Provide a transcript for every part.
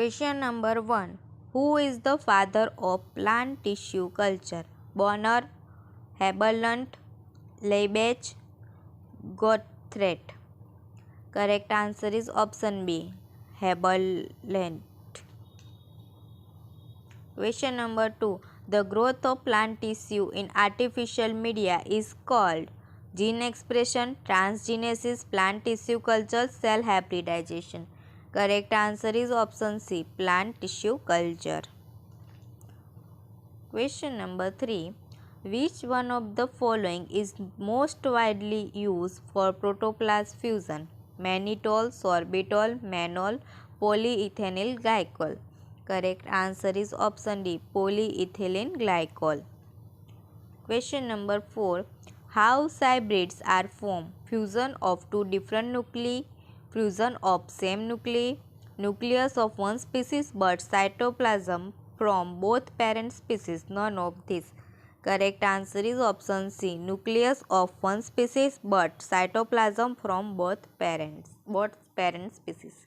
Question number 1. Who is the father of plant tissue culture? Bonner, Haberlandt, Leibach, Gottfried. Correct answer is option B, Haberlandt. Question number 2. The growth of plant tissue in artificial media is called gene expression, transgenesis, plant tissue culture, cell hybridization. Correct answer is option C, plant tissue culture. Question number 3. Which one of the following is most widely used for protoplast fusion? Mannitol, sorbitol, mannol, polyethylene glycol. Correct answer is option D, polyethylene glycol. Question number 4. How hybrids are formed? Fusion of two different nuclei, fusion of same nuclei, nucleus of one species but cytoplasm from both parent species. None of these. Correct answer is option C, nucleus of one species but cytoplasm from both parent species.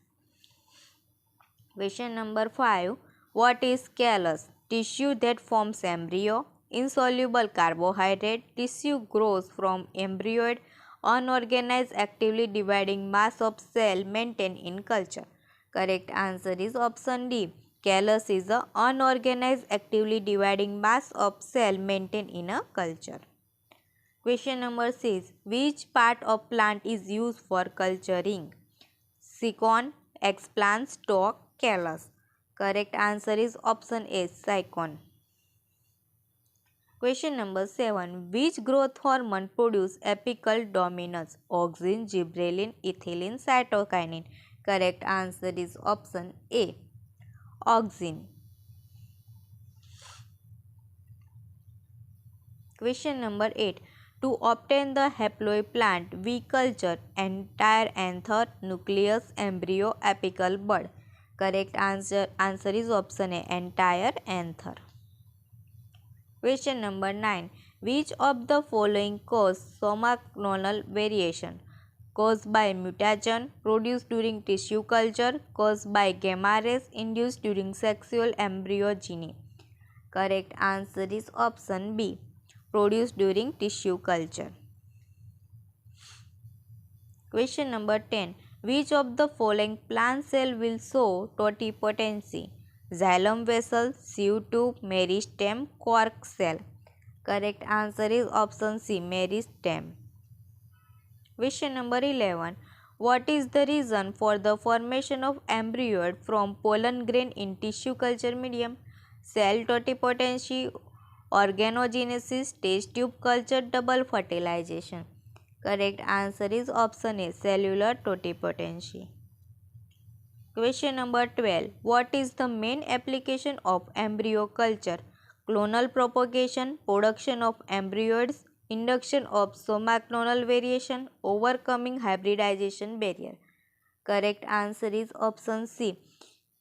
Question number 5. What is callus? Tissue that forms embryo. Insoluble carbohydrate. Tissue grows from embryoid. Unorganized actively dividing mass of cell maintained in culture. Correct answer is option D. Callus is the unorganized actively dividing mass of cell maintained in a culture. Question number 6. Which part of plant is used for culturing? Silicon, explant, stalk, callus. Correct answer is option A, silicon. Question number 7. Which growth hormone produces apical dominance? Auxin, gibberellin, ethylene, cytokinin. Correct answer is option A, auxin. Question number 8. To obtain the haploid plant, we culture entire anther, nucleus, embryo, apical bud. Correct answer is option A, entire anther. Question number 9. Which of the following cause somatic variation? Caused by mutagen, produced during tissue culture, caused by gamma rays, induced during sexual embryogeny. Correct answer is option B, produced during tissue culture. Question number 10. Which of the following plant cell will show totipotency? Xylem vessel, sieve tube, meristem, cork cell. Correct answer is option C, meristem. Question number 11. What is the reason for the formation of embryoid from pollen grain in tissue culture medium? Cell totipotency, organogenesis, test tube culture, double fertilization. Correct answer is option A, cellular totipotency. Question number 12. What is the main application of embryo culture? Clonal propagation, production of embryoids, induction of somatic variation, overcoming hybridization barrier. Correct answer is option C,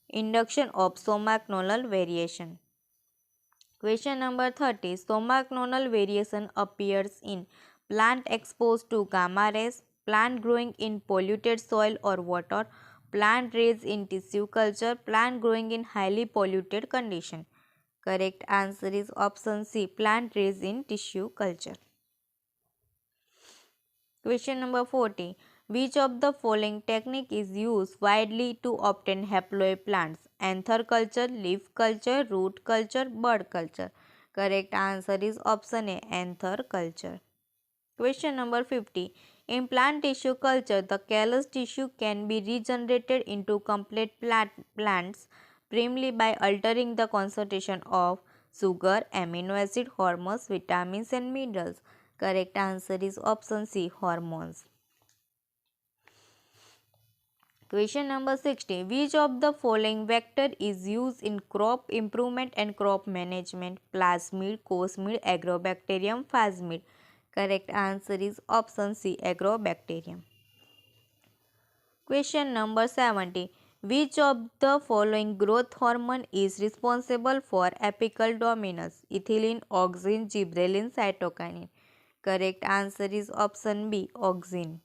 induction of somatic variation. Question number 30. Somatic variation appears in plant exposed to gamma rays, plant growing in polluted soil or water, plant raised in tissue culture, plant growing in highly polluted condition. Correct answer is option C, plant raised in tissue culture. Question number 40. Which of the following technique is used widely to obtain haploid plants? Anther culture, leaf culture, root culture, bud culture. Correct answer is option A, anther culture. Question number 50. In plant tissue culture, the callus tissue can be regenerated into complete plants primarily by altering the concentration of sugar, amino acid, hormones, vitamins and minerals. Correct answer is option C, hormones. Question number 60. Which of the following vector is used in crop improvement and crop management? Plasmid, cosmid, agrobacterium, phasmid. Correct answer is option C, agrobacterium. Question number 70. Which of the following growth hormone is responsible for apical dominance? Ethylene, auxin, gibberellin, cytokinin. Correct answer is option B, auxin.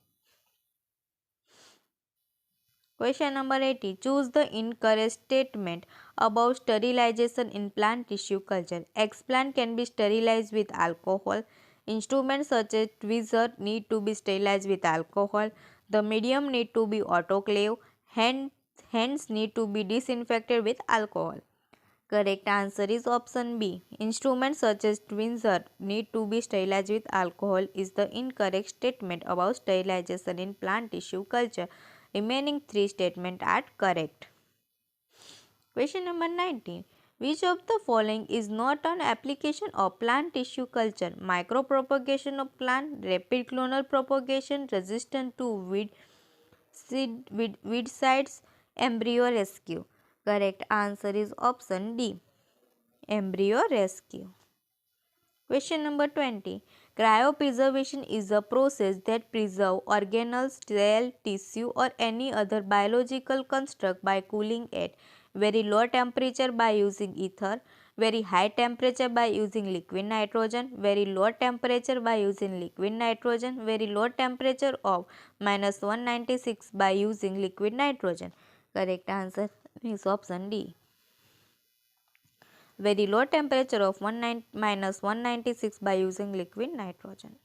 Question number 80. Choose the incorrect statement about sterilization in plant tissue culture. Egg plant can be sterilized with alcohol. Instruments such as tweezer need to be sterilized with alcohol. The medium need to be autoclave. Hands need to be disinfected with alcohol. Correct answer is option B. Instruments such as tweezer need to be sterilized with alcohol is the incorrect statement about sterilization in plant tissue culture. Remaining three statements are correct. Question number 19. Which of the following is not an application of plant tissue culture? Micropropagation of plant, rapid clonal propagation, resistant to weedicides, embryo rescue. Correct answer is option D. Embryo rescue. Question number 20. Cryopreservation is a process that preserves organelles, cell, tissue or any other biological construct by cooling at very low temperature by using ether, very high temperature by using liquid nitrogen, very low temperature by using liquid nitrogen, very low temperature of -196 by using liquid nitrogen. Correct answer is option D. Very low temperature of -196 by using liquid nitrogen.